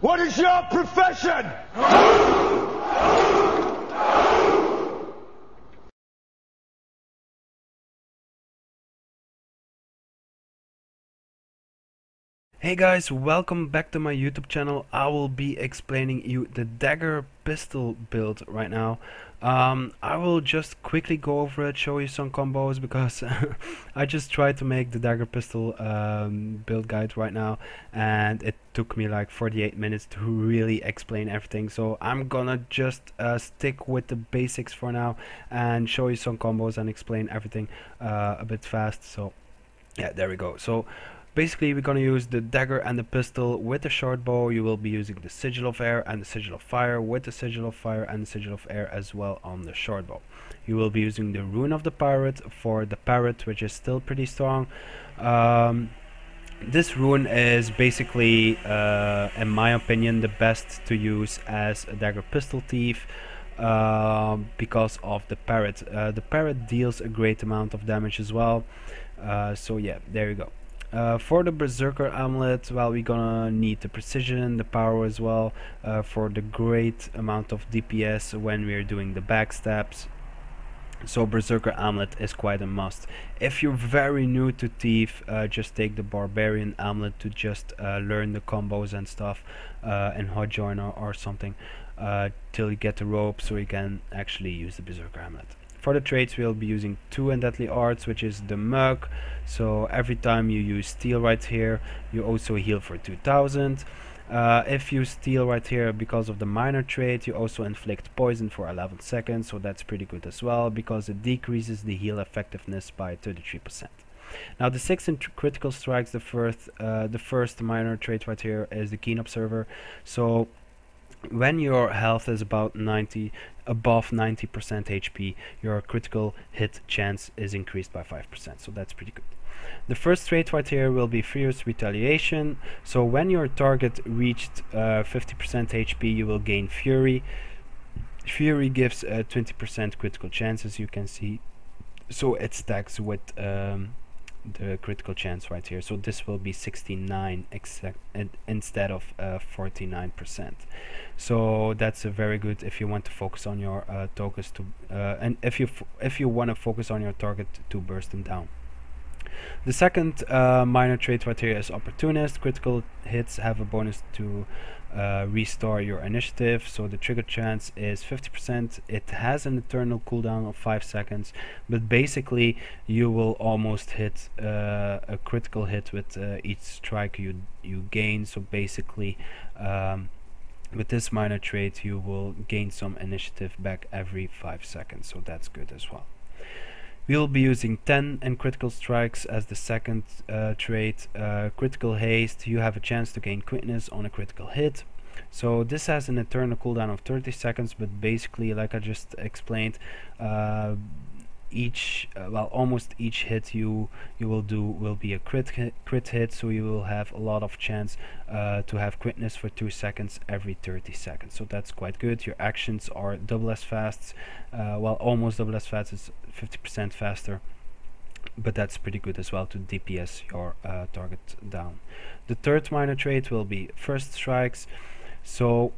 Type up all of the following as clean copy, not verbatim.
What is your profession? Hey guys, welcome back to my YouTube channel. I will be explaining you the Dagger pistol build right now. I will just quickly go over it, show you some combos, because I just tried to make the Dagger pistol build guide right now, and it took me like 48 minutes to really explain everything. So I'm gonna just stick with the basics for now and show you some combos and explain everything a bit fast. So yeah, there we go. So basically, we're gonna use the dagger and the pistol with the short bow. You will be using the sigil of air and the sigil of fire, with the sigil of fire and the sigil of air as well on the short bow. You will be using the rune of the pirate for the parrot, which is still pretty strong. This rune is basically, in my opinion, the best to use as a dagger pistol thief. Because of the parrot. The parrot deals a great amount of damage as well. So yeah, there you go. For the berserker amulet, well, we're gonna need the precision, the power as well, for the great amount of DPS when we're doing the backstabs. So berserker amulet is quite a must. If you're very new to thief, just take the barbarian amulet to just learn the combos and stuff in hotjoin or something till you get the rope, so you can actually use the berserker amulet. For the traits, we'll be using 2 and deadly arts, which is the mug. So every time you use steel right here, you also heal for 2000. If you steal right here because of the minor trait, you also inflict poison for 11 seconds, so that's pretty good as well, because it decreases the heal effectiveness by 33%. Now the 6 in critical strikes, the first minor trait right here is the keen observer. So when your health is above 90% HP, your critical hit chance is increased by 5%, so that's pretty good. The first trait right here will be fierce retaliation. So when your target reached 50% HP, you will gain fury. Fury gives 20% critical chance, as you can see, so it stacks with the critical chance right here. So this will be 69 instead of 49%. So that's a very good if you want to focus on your targets to and if you want to focus on your target to burst them down. The second minor trait right here is opportunist. Critical hits have a bonus to restore your initiative, so the trigger chance is 50%. It has an eternal cooldown of 5 seconds, but basically you will almost hit a critical hit with each strike you gain. So basically with this minor trait you will gain some initiative back every 5 seconds, so that's good as well. We'll be using 10 and critical strikes as the second trait. Critical haste, you have a chance to gain quickness on a critical hit. So this has an eternal cooldown of 30 seconds, but basically, like I just explained, almost each hit you will do will be a crit hit, so you will have a lot of chance to have quickness for 2 seconds every 30 seconds, so that's quite good. Your actions are double as fast, almost double as fast, it's 50% faster, but that's pretty good as well to DPS your target down. The third minor trait will be first strikes. So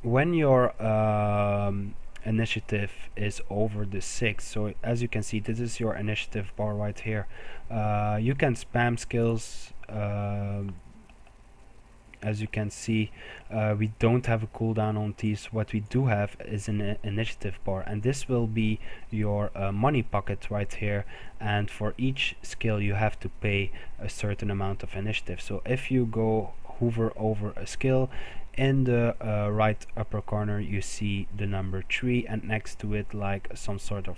when your initiative is over the 6, so as you can see, this is your initiative bar right here. You can spam skills. As you can see, we don't have a cooldown on these. What we do have is an initiative bar, and this will be your money pocket right here, and for each skill you have to pay a certain amount of initiative. So if you go hover over a skill, in the right upper corner you see the number 3, and next to it like some sort of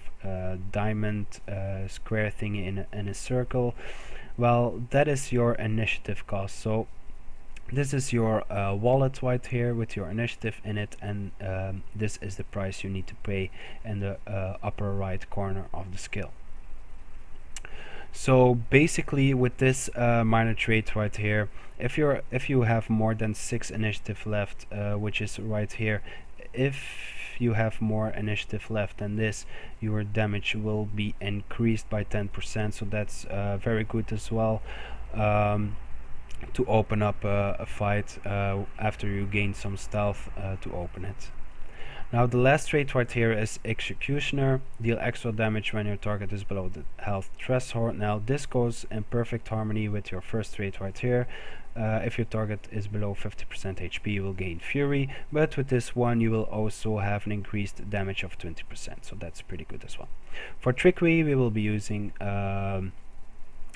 diamond square thing in a circle. Well, that is your initiative cost. So this is your wallet right here with your initiative in it, and this is the price you need to pay in the upper right corner of the skill. So basically with this minor trait right here, if you have more than 6 initiative left, which is right here, if you have more initiative left than this, your damage will be increased by 10%, so that's very good as well. to open up a fight after you gain some stealth to open it. Now the last trait right here is Executioner. Deal extra damage when your target is below the health threshold. Now this goes in perfect harmony with your first trait right here. If your target is below 50% HP, you will gain Fury, but with this one you will also have an increased damage of 20%, so that's pretty good as well. For Trickery we will be using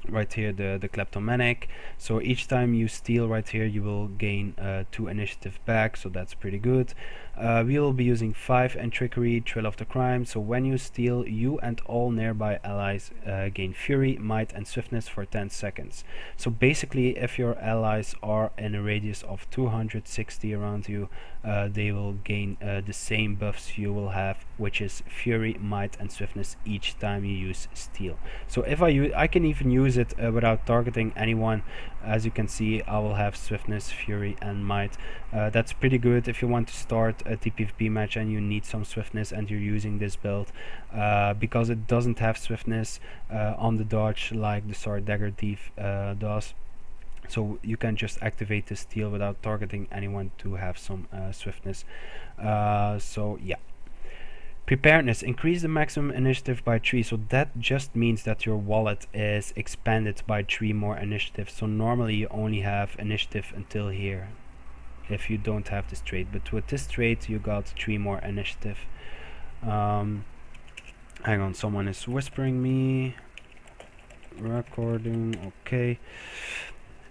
right here the Kleptomanic. So each time you steal right here you will gain 2 initiative back, so that's pretty good. We will be using 5 and Trickery, Thrill of the Crime. So when you steal, you and all nearby allies gain Fury, Might and Swiftness for 10 seconds. So basically if your allies are in a radius of 260 around you, they will gain the same buffs you will have, which is Fury, Might and Swiftness each time you use steal. So if I can even use it without targeting anyone. As you can see, I will have Swiftness, Fury and Might. That's pretty good if you want to start a TPVP match and you need some Swiftness and you're using this build, because it doesn't have Swiftness on the dodge like the Sword Dagger Thief does. So you can just activate the steal without targeting anyone to have some Swiftness. So yeah. Preparedness, increase the maximum initiative by 3, so that just means that your wallet is expanded by 3 more initiatives. So normally you only have initiative until here if you don't have this trait, but with this trait you got 3 more initiative. Hang on, someone is whispering me. Recording, okay.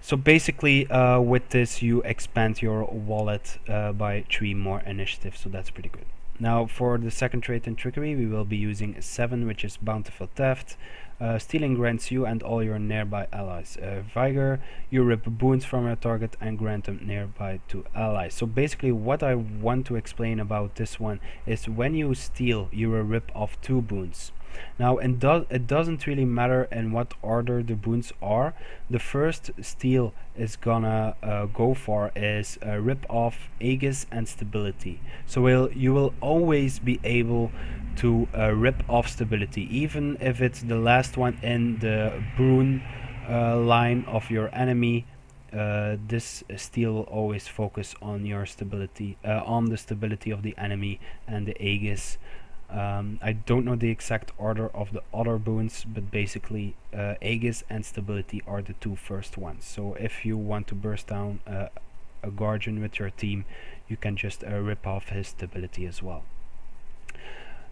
So basically with this you expand your wallet by 3 more initiatives, so that's pretty good. Now for the second trait in Trickery we will be using 7, which is Bountiful Theft. Stealing grants you and all your nearby allies Vigor. You rip boons from your target and grant them nearby to allies. So basically what I want to explain about this one is when you steal you will rip off 2 boons. Now it doesn't really matter in what order the boons are. The first steal is gonna go for is rip off Aegis and Stability. So you will always be able to rip off Stability, even if it's the last one in the boon line of your enemy. This steal will always focus on your stability, on the stability of the enemy and the Aegis. I don't know the exact order of the other boons, but basically Aegis and Stability are the 2 first ones. So if you want to burst down a Guardian with your team, you can just rip off his Stability as well.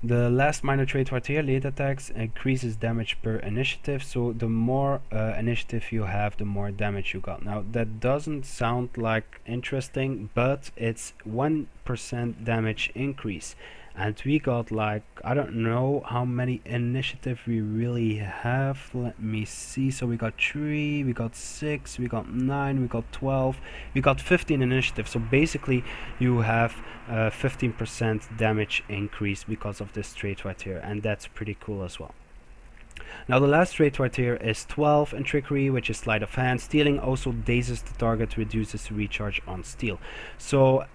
The last minor trait right here, Late Attacks, increases damage per initiative. So the more initiative you have, the more damage you got. Now that doesn't sound like interesting, but it's 1% damage increase. And we got like, I don't know how many initiative we really have. Let me see. So we got 3, we got 6, we got 9, we got 12, we got 15 initiative. So basically you have 15% damage increase because of this trait right here, and that's pretty cool as well. Now the last trait right here is 12 in Trickery, which is Sleight of Hand. Stealing also dazes the target, reduces recharge on steal. So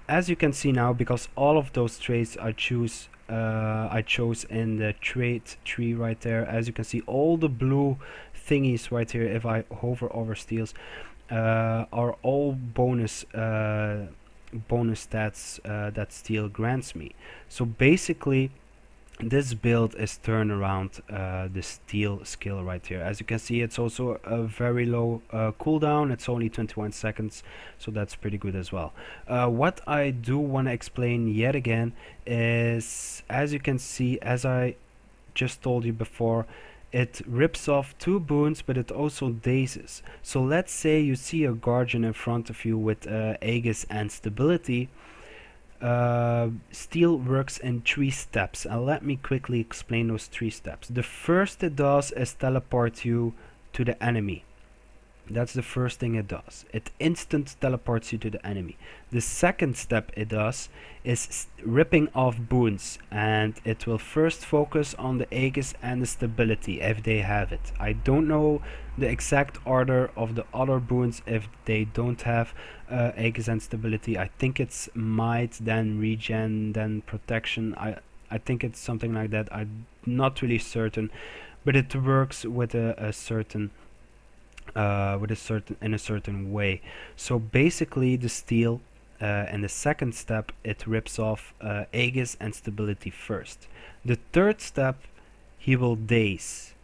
as you can see now, because all of those traits I chose in the trait tree right there, as you can see, all the blue thingies right here, if I hover over steals, are all bonus stats that steal grants me. So basically this build is turned around the steal skill right here. As you can see, it's also a very low cooldown. It's only 21 seconds, so that's pretty good as well. What I do want to explain yet again is, as you can see, as I just told you before, it rips off 2 boons, but it also dazes. So let's say you see a Guardian in front of you with Aegis and Stability. Steal works in 3 steps, and let me quickly explain those 3 steps. The first it does is teleport you to the enemy. That's the first thing it does. It instant teleports you to the enemy. The second step it does is ripping off boons, and it will first focus on the Aegis and the Stability if they have it. I don't know the exact order of the other boons if they don't have Aegis and Stability. I think it's Might, then Regen, then Protection. I think it's something like that. I'm not really certain, but it works with a certain in a certain way. So basically, the steel in the second step, it rips off Aegis and stability first. The third step, he will daze.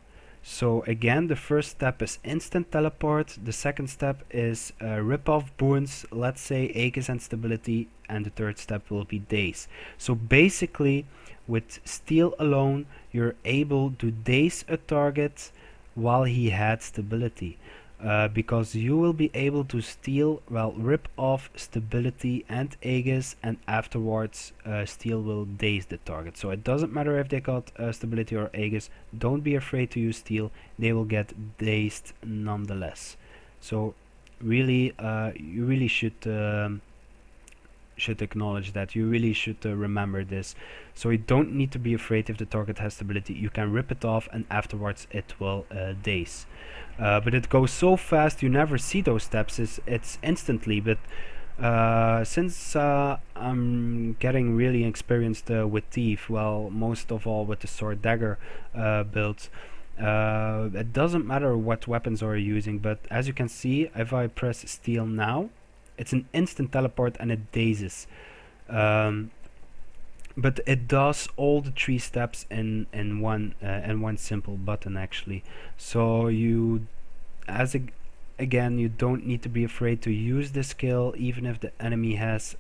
So again, the first step is instant teleport, the second step is rip off boons, let's say Aegis and stability, and the third step will be daze. So basically, with steel alone, you're able to daze a target while he had stability. Because you will be able to steal, well, rip off stability and Aegis, and afterwards steel will daze the target. So it doesn't matter if they got stability or Aegis, don't be afraid to use steel, they will get dazed nonetheless. So really, you really should acknowledge that. You really should remember this. So you don't need to be afraid if the target has stability. You can rip it off and afterwards it will daze. But it goes so fast you never see those steps. It's instantly. But since I'm getting really experienced with Thief, well, most of all with the sword dagger build, it doesn't matter what weapons are you using. But as you can see, if I press steel now, it's an instant teleport and it dazes. But it does all the 3 steps in one simple button actually. So you, again, you don't need to be afraid to use this skill even if the enemy has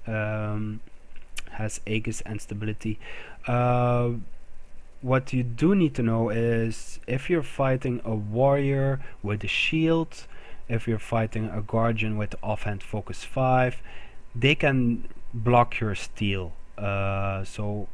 Aegis and stability. What you do need to know is if you're fighting a warrior with a shield, if you're fighting a guardian with offhand focus 5, they can block your steel. So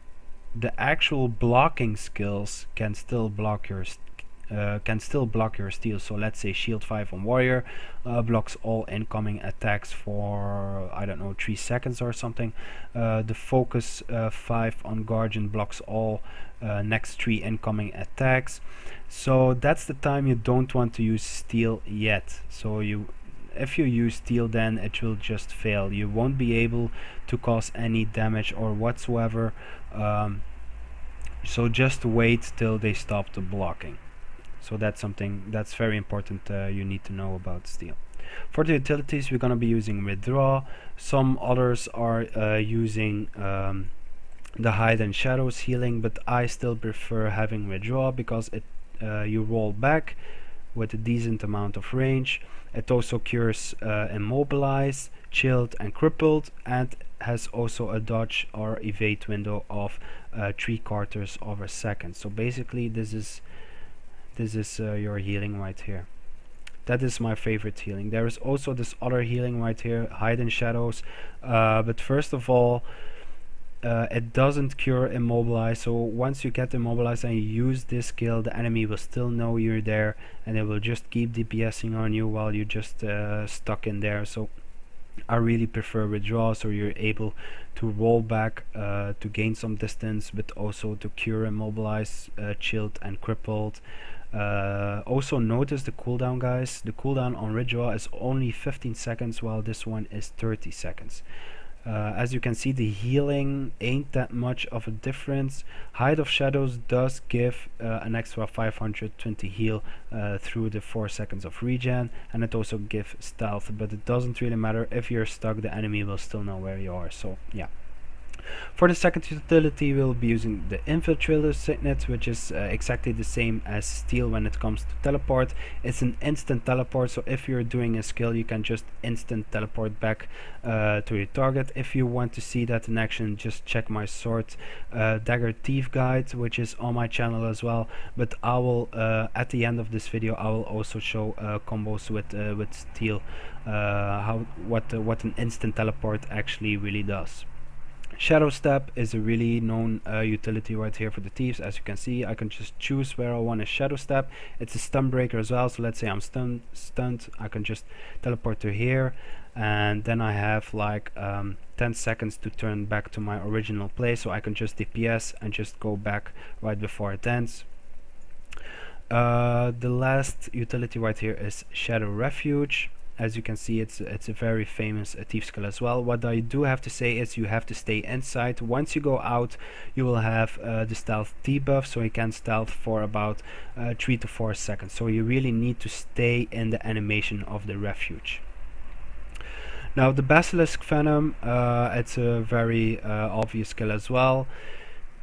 the actual blocking skills can still block your steel. So let's say shield 5 on warrior blocks all incoming attacks for, I don't know, 3 seconds or something. The focus 5 on guardian blocks all next 3 incoming attacks. So that's the time you don't want to use steel yet. So if you use steel, then it will just fail. You won't be able to cause any damage or whatsoever. So just wait till they stop the blocking. So that's something that's very important you need to know about steel. For the utilities, we're going to be using withdraw. Some others are using the hide and shadows healing, but I still prefer having withdraw because it you roll back with a decent amount of range. It also cures immobilize, chilled and crippled, and has also a dodge or evade window of 3/4 of a second. So basically this is your healing right here. That is my favorite healing. There is also this other healing right here, hide and shadows, but first of all, it doesn't cure immobilize. So once you get immobilized and you use this skill, the enemy will still know you're there and it will just keep DPSing on you while you're just stuck in there. So I really prefer withdraw, so you're able to roll back to gain some distance, but also to cure immobilize, chilled and crippled. Also notice the cooldown, guys. The cooldown on withdraw is only 15 seconds while this one is 30 seconds. As you can see, the healing ain't that much of a difference. Hide of Shadows does give an extra 520 heal through the 4 seconds of regen, and it also gives stealth, but it doesn't really matter. If you're stuck, the enemy will still know where you are. So yeah. For the second utility, we'll be using the Infiltrator Signet, which is exactly the same as Steel when it comes to teleport. It's an instant teleport, so if you're doing a skill, you can just instant teleport back to your target. If you want to see that in action, just check my Sword Dagger Thief guide, which is on my channel as well. But I will, at the end of this video, I will also show combos with Steel, what an instant teleport actually really does. Shadow Step is a really known utility right here for the thieves. As you can see, I can just choose where I want to Shadow Step. It's a stun breaker as well, so let's say I'm stunned, I can just teleport to here, and then I have like 10 seconds to turn back to my original place, so I can just DPS and just go back right before it ends. The last utility right here is Shadow Refuge. As you can see, it's a very famous thief skill as well. What I do have to say is you have to stay inside. Once you go out, you will have the stealth debuff, so you can stealth for about 3 to 4 seconds. So you really need to stay in the animation of the refuge. Now the Basilisk Venom, it's a very obvious skill as well.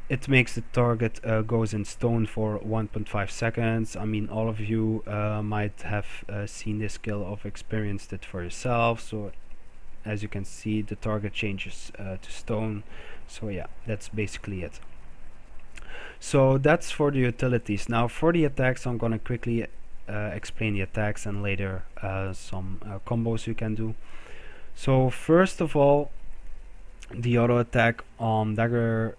It makes the target goes in stone for 1.5 seconds. I mean, all of you might have seen this skill or experienced it for yourself. So as you can see, the target changes to stone. So yeah, that's basically it. So that's for the utilities. Now for the attacks, I'm gonna quickly explain the attacks and later some combos you can do. So first of all, the auto attack on Dagger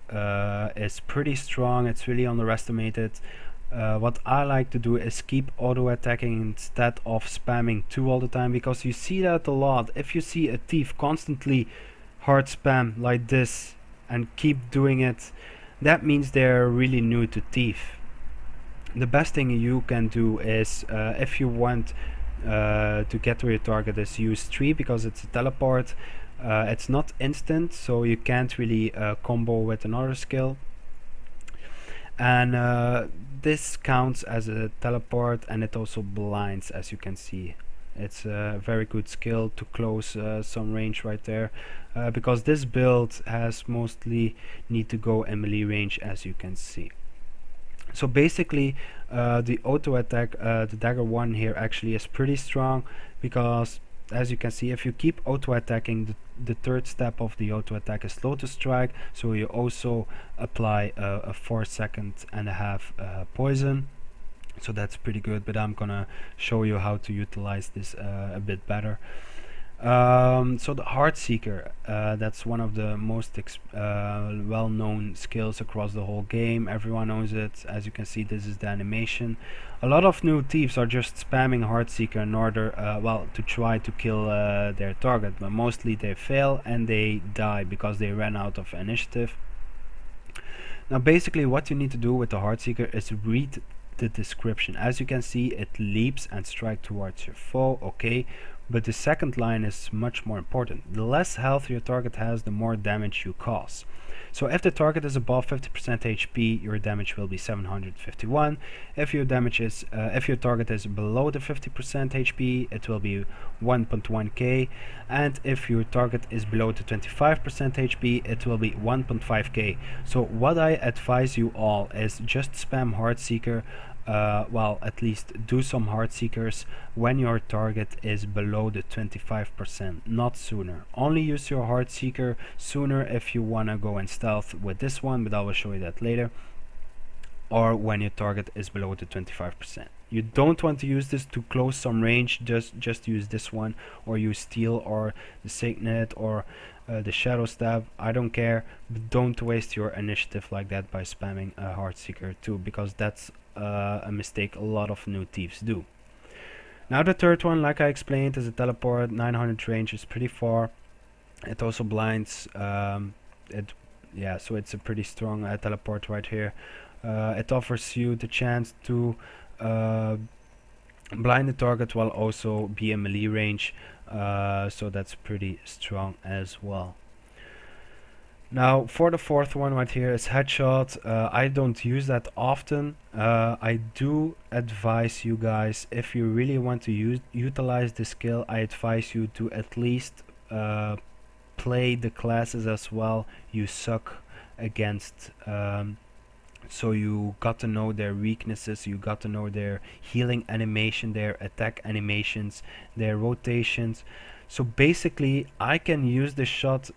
is pretty strong. It's really underestimated. What I like to do is keep auto attacking instead of spamming 2 all the time, because you see that a lot. If you see a thief constantly hard spam like this and keep doing it, that means they're really new to thief. The best thing you can do is if you want to get to your target, is use 3, because it's a teleport. It's not instant, so you can't really combo with another skill, and this counts as a teleport, and it also blinds, as you can see. It's a very good skill to close some range right there, because this build has mostly need to go in melee range, as you can see. So basically the auto attack, the Dagger 1 here actually is pretty strong, because as you can see, if you keep auto attacking, the third step of the auto attack is slow to strike, so you also apply a 4.5 poison. So that's pretty good, but I'm gonna show you how to utilize this a bit better. So the Heartseeker, that's one of the most well-known skills across the whole game. Everyone knows it. As you can see, this is the animation. A lot of new thieves are just spamming Heartseeker in order, well, to try to kill their target, but mostly they fail and they die because they ran out of initiative. Now basically what you need to do with the Heartseeker is read the description. As you can see, it leaps and strikes towards your foe, okay, but the second line is much more important. The less health your target has, the more damage you cause. So if the target is above 50% HP, your damage will be 751. If your target is below the 50% HP, it will be 1.1k, and if your target is below the 25% HP, it will be 1.5k. So what I advise you all is just spam Heartseeker. Well, at least do some Heartseekers when your target is below the 25%, not sooner. Only use your Heartseeker sooner if you wanna go in stealth with this one, but I will show you that later, or when your target is below the 25%. You don't want to use this to close some range, just use this one, or use Steel or the Signet or the Shadow Stab. I don't care, but don't waste your initiative like that by spamming a Heartseeker too, because that's a mistake a lot of new thieves do. Now the third one, like I explained, is a teleport. 900 range is pretty far. It also blinds. Yeah, so it's a pretty strong teleport right here. It offers you the chance to blind the target while also be in melee range, so that's pretty strong as well. Now for the fourth one right here is headshot. I don't use that often. I do advise you guys, if you really want to utilize the skill, I advise you to at least play the classes as well you suck against. So you got to know their weaknesses, you got to know their healing animation, their attack animations, their rotations. So basically I can use the shot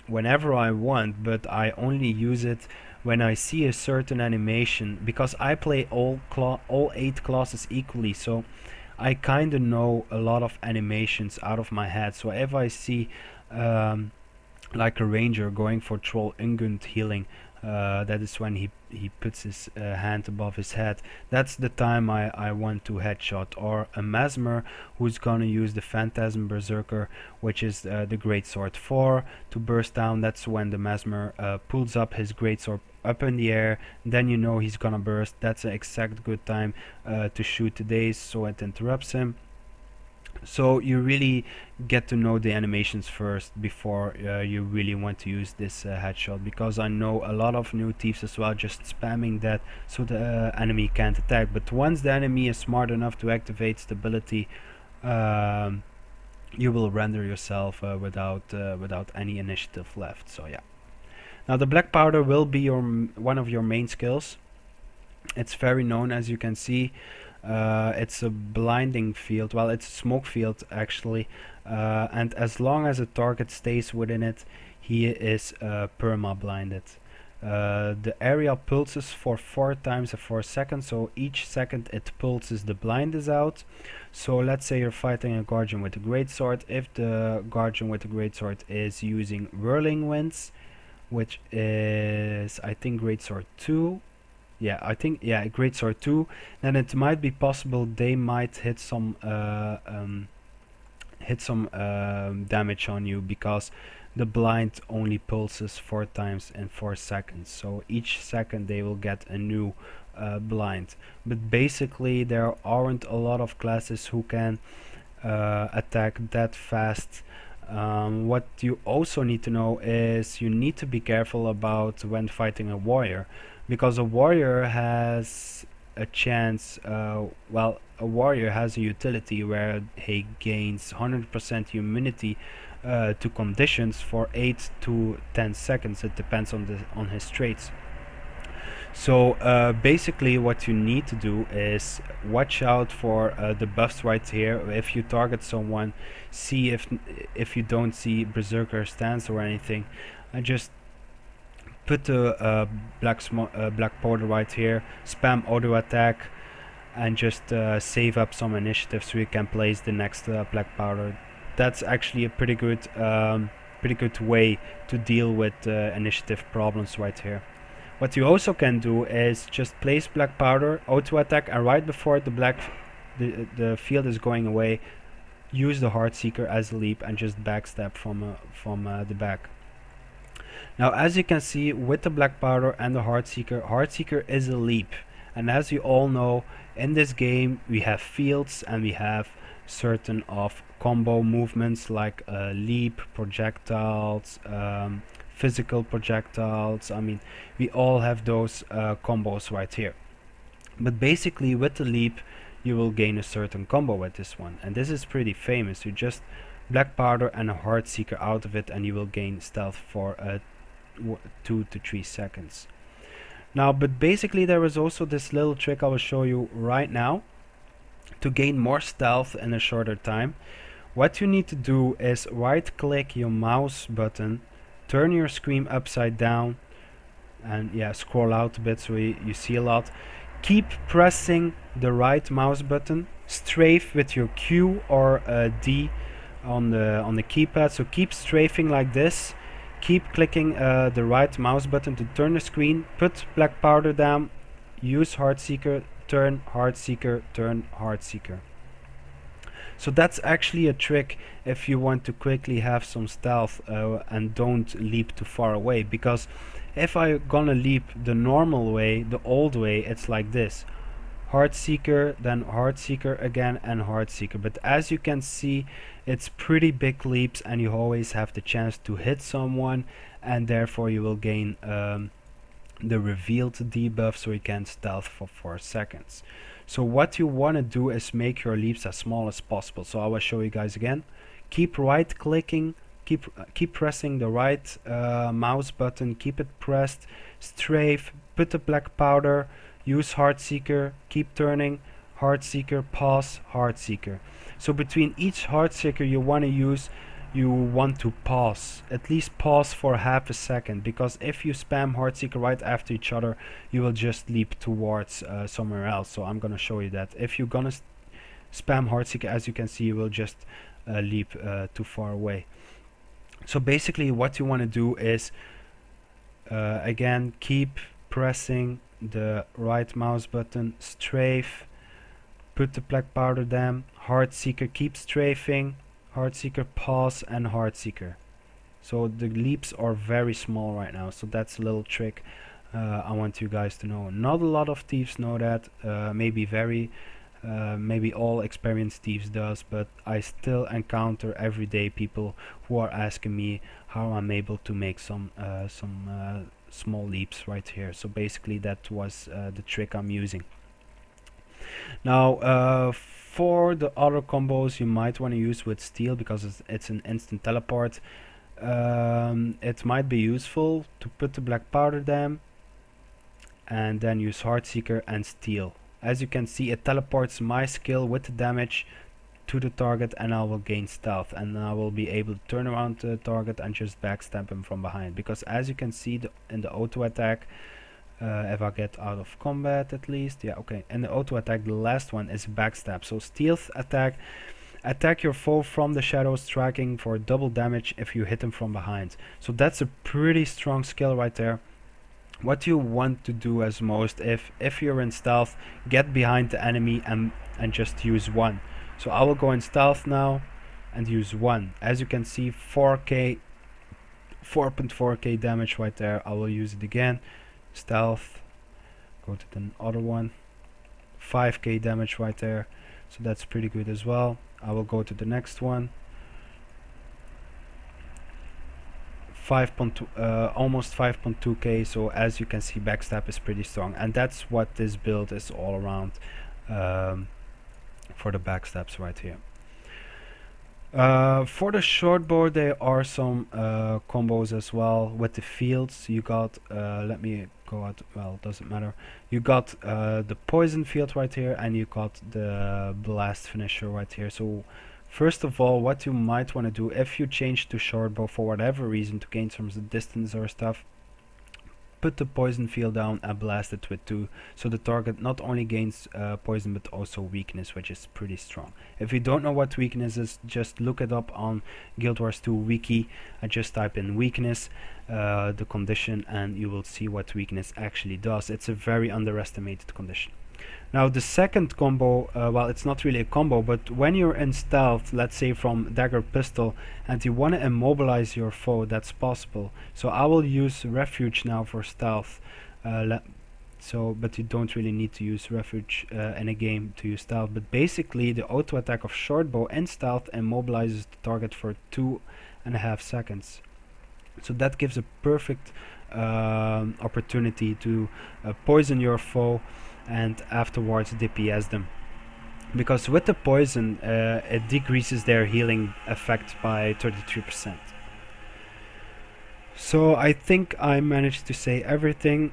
whenever I want, but I only use it when I see a certain animation, because I play all 8 classes equally, so I kinda know a lot of animations out of my head. So if I see like a ranger going for Troll Ungund healing, that is when he puts his hand above his head. That's the time I want to headshot. Or a Mesmer who's gonna use the Phantasm Berserker, which is the Greatsword 4 to burst down. That's when the Mesmer pulls up his Greatsword up in the air, then you know he's gonna burst. That's an exact good time to shoot the daze, so it interrupts him. So you really get to know the animations first before you really want to use this headshot, because I know a lot of new thieves as well just spamming that so the enemy can't attack. But once the enemy is smart enough to activate stability, you will render yourself without any initiative left. So yeah. Now the black powder will be one of your main skills. It's very known, as you can see. It's a blinding field. Well, it's a smoke field actually, and as long as a target stays within it, he is perma blinded. The area pulses for 4 times a 4 seconds, so each second it pulses, the blind is out. So let's say you're fighting a guardian with a greatsword. If the guardian with a greatsword is using whirling winds, which is I think greatsword 2, yeah, I think, yeah, greatsword 2, then it might be possible they might hit some damage on you, because the blind only pulses 4 times in 4 seconds, so each second they will get a new blind. But basically there aren't a lot of classes who can attack that fast. What you also need to know is you need to be careful about when fighting a warrior, because a warrior has a chance, well, a warrior has a utility where he gains 100% immunity to conditions for 8 to 10 seconds. It depends on his traits. So basically what you need to do is watch out for the buffs right here. If you target someone, see if you don't see berserker stance or anything, and just put the black powder right here, spam auto attack, and just save up some initiative so you can place the next black powder. That's actually a pretty good way to deal with initiative problems right here. What you also can do is just place black powder, auto attack, and right before the field is going away, use the Heartseeker as a leap and just backstab from the back. Now, as you can see, with the black powder and the Heartseeker is a leap, and as you all know, in this game we have fields and we have certain of combo movements like leap, projectiles, physical projectiles. I mean, we all have those combos right here. But basically with the leap you will gain a certain combo with this one, and this is pretty famous. You just black powder and a Heartseeker out of it and you will gain stealth for 2 to 3 seconds. Now, but basically there is also this little trick I will show you right now to gain more stealth in a shorter time. What you need to do is right click your mouse button, turn your screen upside down, and yeah, scroll out a bit so you see a lot. Keep pressing the right mouse button, strafe with your Q or D on the keypad. So keep strafing like this. Keep clicking the right mouse button to turn the screen. Put black powder down. Use Heartseeker. Turn Heartseeker. Turn Heartseeker. So that's actually a trick if you want to quickly have some stealth and don't leap too far away, because if I gonna leap the normal way, the old way, it's like this: Heartseeker, then Heartseeker again, and Heartseeker. But as you can see, it's pretty big leaps and you always have the chance to hit someone, and therefore you will gain the revealed debuff, so you can stealth for 4 seconds. So what you want to do is make your leaps as small as possible. So I will show you guys again. Keep right clicking, keep pressing the right mouse button, keep it pressed, strafe, put the black powder, use Heartseeker, keep turning, Heartseeker, pause, Heartseeker. So between each Heartseeker you want to pause, at least pause for half a second, because if you spam Heartseeker right after each other, you will just leap towards somewhere else. So I'm gonna show you that. If you're gonna spam Heartseeker, as you can see, you will just leap too far away. So basically what you want to do is again, keep pressing the right mouse button, strafe, put the black powder down, Heartseeker, keep strafing, Heartseeker, pause, and Heartseeker. So the leaps are very small right now, so that's a little trick I want you guys to know. Not a lot of thieves know that, maybe very maybe all experienced thieves does, but I still encounter everyday people who are asking me how I'm able to make some small leaps right here. So basically that was the trick I'm using. Now for the other combos you might want to use with steel, because it's an instant teleport. It might be useful to put the black powder down and then use Heartseeker and steel. As you can see, it teleports my skill with the damage to the target, and I will gain stealth, and I will be able to turn around the target and just backstab him from behind. Because as you can see in the auto attack, if I get out of combat at least, yeah, okay, in the auto attack the last one is backstab. So stealth attack, attack your foe from the shadows, striking for double damage if you hit him from behind. So that's a pretty strong skill right there. What you want to do as most, if you're in stealth, get behind the enemy and just use one. So I will go in stealth now and use one. As you can see, 4.4k damage right there. I will use it again. Stealth, go to the other one, 5k damage right there. So that's pretty good as well. I will go to the next one. Almost 5.2k. So as you can see, backstab is pretty strong, and that's what this build is all around for the backstabs right here. For the short bow there are some combos as well with the fields. You got let me go out, well, doesn't matter. You got the poison field right here, and you got the blast finisher right here. So first of all, what you might want to do if you change to short bow for whatever reason to gain some distance or stuff, put the poison field down and blast it with 2, so the target not only gains poison but also weakness, which is pretty strong. If you don't know what weakness is, just look it up on Guild Wars 2 wiki and just type in weakness, the condition, and you will see what weakness actually does. It's a very underestimated condition. Now the second combo, well, it's not really a combo, but when you're in stealth, let's say from Dagger pistol, and you want to immobilize your foe, that's possible. So I will use refuge now for stealth. But you don't really need to use refuge in a game to use stealth. But basically the auto attack of short bow in stealth immobilizes the target for 2.5 seconds. So that gives a perfect opportunity to poison your foe and afterwards DPS them, because with the poison it decreases their healing effect by 33%. So I think I managed to say everything.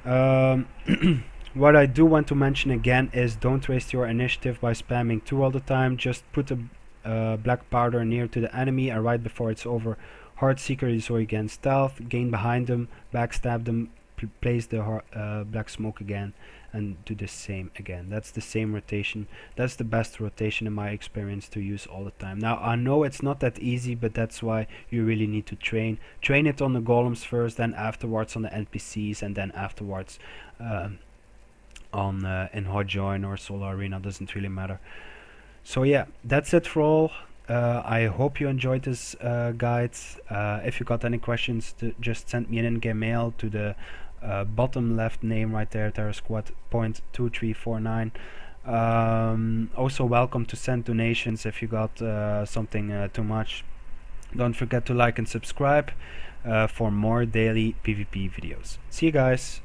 What I do want to mention again is don't waste your initiative by spamming 2 all the time. Just put a black powder near to the enemy, and right before it's over, Heartseeker so you gain stealth, gain behind them, backstab them, place the black smoke again, and do the same again. That's the same rotation. That's the best rotation in my experience to use all the time. Now I know it's not that easy, but that's why you really need to train it on the golems first, then afterwards on the NPCs, and then afterwards on in Hot Join or Solar Arena, doesn't really matter. So yeah, that's it for all. I hope you enjoyed this guide. If you got any questions, just send me an in-game mail to the bottom left name right there, TerraSquad.2349. Also welcome to send donations if you got something too much. Don't forget to like and subscribe for more daily PvP videos. See you guys.